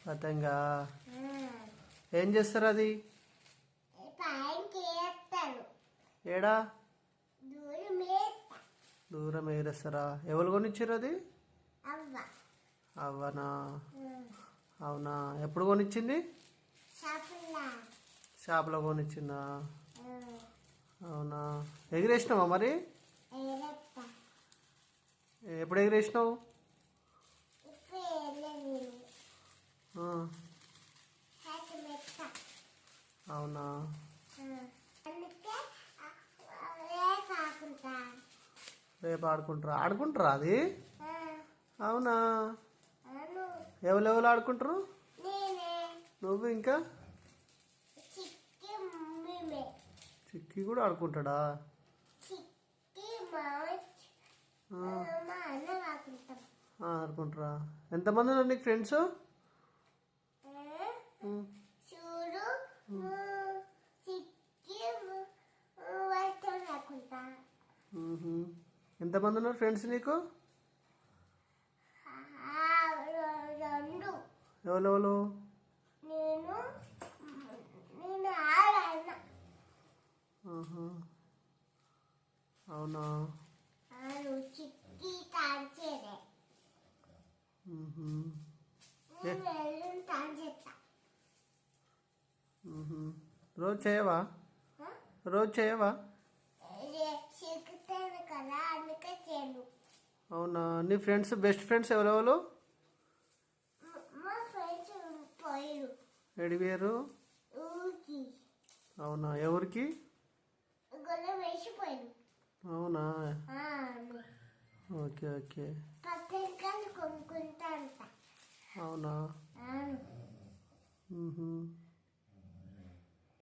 పతంగా ఏం చేస్తారు అది? ఏడా దూరం ఎగరేస్తారా? ఎవరు కొనిచ్చారు అది? అవ్వనా? అవునా, ఎప్పుడు కొనిచ్చింది? షాప్లో కొనిచ్చిందా? అవునా, ఎగిరేసినావా మరి? ఎప్పుడు ఎగిరేసినావు? అవునా, రేపు ఆడుకుంటారా అది? అవునా, ఎవరెవరు ఆడుకుంటారు? నువ్వు ఇంకా చిక్కి కూడా ఆడుకుంటాడా? ఆడుకుంటారా? ఎంతమంది ఉన్నారు నీకు ఫ్రెండ్స్? ఎంతమంది ఉన్నారు ఫ్రెండ్స్ నీకు? ఎవరెవరు? అవునా, రోజు చేయవా? రోజు చేయవా? అవునా, నీ ఫ్రెండ్స్ బెస్ట్ ఫ్రెండ్స్ ఎవరెవరు? ఎడివేరు? అవునా, ఎవరికి? అవునా, ఓకే ఓకే. అవునా.